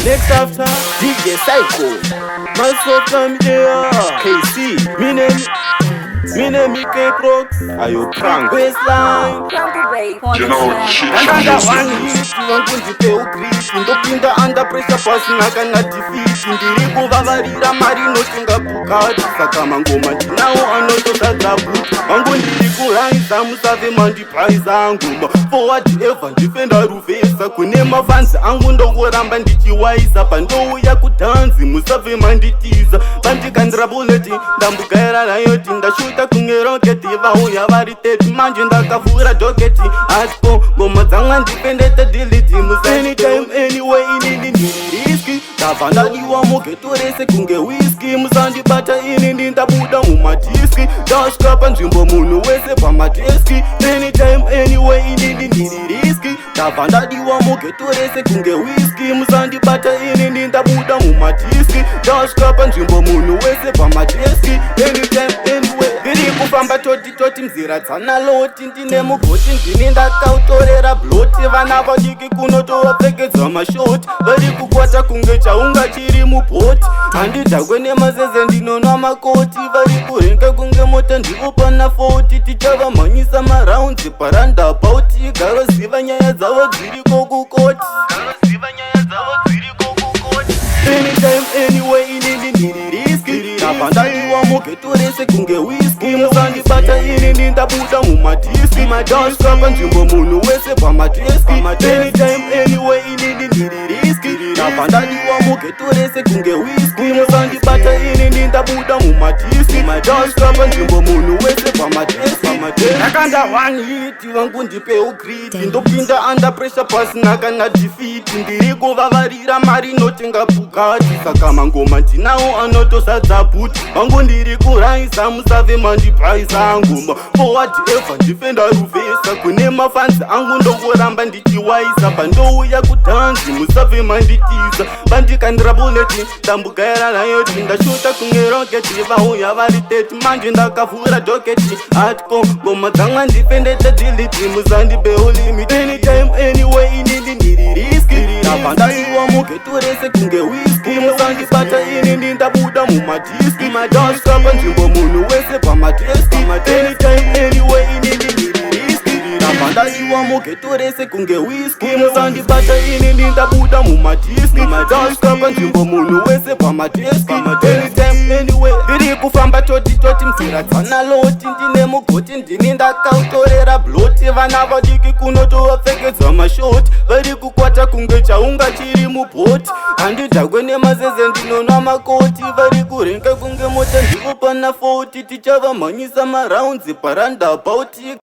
Next after DJ Psycho, myself come there. KC, me name K-PROXY. Are you prank? Baseline. You know shit And from under music. one hit, you want to pay grease. Ndopinda under pressure, passing like a defeat. Ndiri kuvavarira mari noshinga bukati. Saka mangoma ndinawo anotosadza buti. Wangu ndiri kuraisa musave mandipraisa ngoma. Forward ever ndifenda ruvesa. Kune mafansi angu ndongoramba ndichiwaisa. Pandouya kudhanzi musave manditiza. Bandikandira buleti ndambugaira rayoti. Ndashuta kunge roketi vauya vari 30 manje ndakavhura dhoketi. Aspo ngoma dzanga ndipendete delete mus anytime anyway inini ndiri riski. Ndabva ndadiwa mugeto rese kunge whisky. Musandibata inini ndabuda mumadiski. Ndasvika panzvimbo munhu wese pamadeski. Anytime anyway inini ndiri riski. Ndabva ndadiwa mugeto rese kunge whisky. Musandibata inini ndabuda mumadiski. Ndasvika panzvimbo munhu wese pamadeski. Anytime anyway ndiri kufamba toti mzira dzanaloti. Ndine mugoti ndini ndakautorera bloti. Vana vadiki kunotovapfekedzwa mashoti. Vari kukwata kunge chaunga chiri mubhoti. Handidhakwe nemazeze ndinonwa makoti. Vari kurenga kunge mota ndivopana 40. Tichavamhanyisa maraunzi parandabauti. Garoziva nyaya dzavo dziriko kukoti. Anytime anyway inini ndiri riski. Ndabva ndadiwa mugeto rese kunge whisky. Musandibata inini ndabuda mumadiski. Ndasvika panzvimbo munhu wese pamadeski. Anytime anyway inini ndiri riski. Ndabva ndadiwa mugeto rese kunge whisky. Musandibata inini ndabuda mumadiski. Ndasvika panzvimbo munhu wese pamadeski. Ndakanda one hit wangu ndipeu greed. Ndopinda under pressure pasina kana defeat. Ndiri kuvavarira mari notenga bugati. Saka mangoma ndinawo anotosadza buti. Wangu ndiri kuraisa musave mandipraisa ngoma. Forward ever ndifenda ruvesa. Kune mafansi angu ndongoramba ndichiwaisa. Pandouya kudhanzi musave manditiza. Bandikandira buleti ndambugaira rayoti. Ndashuta kunge roketi vauya vari 30 manje ndakavhura dhoketi. Atko ngoma dzanga ndipendete delete musandibewo limit. Anytime anyway inini ndiri riski. Ndabva ndadiwa mugeto rese kunge whisky. Musandibata inini ndabuda mumadiski. Ndasvika panzvimbo munhu wese pamadeski. Anytime anyway inini ndiri riski. Ndabva ndadiwa mugeto rese kunge whisky. Musandibata inini ndabuda mumadiski. Ndasvika panzvimbo munhu wese pamadeski. Anytime anyway ndiri kufamba toti mzira dzanaloti. Ndine mugoti ndini ndakautorera bloti. Vana vadiki kunotovapfekedzwa mashoti. Vari kukwata kunge chaunga chiri mubhoti. Handidhakwe nemazeze ndinonwa makoti. Vari kurenga kunge mota ndivopana 40. Tichavamhanyisa maraunzi parandabauti.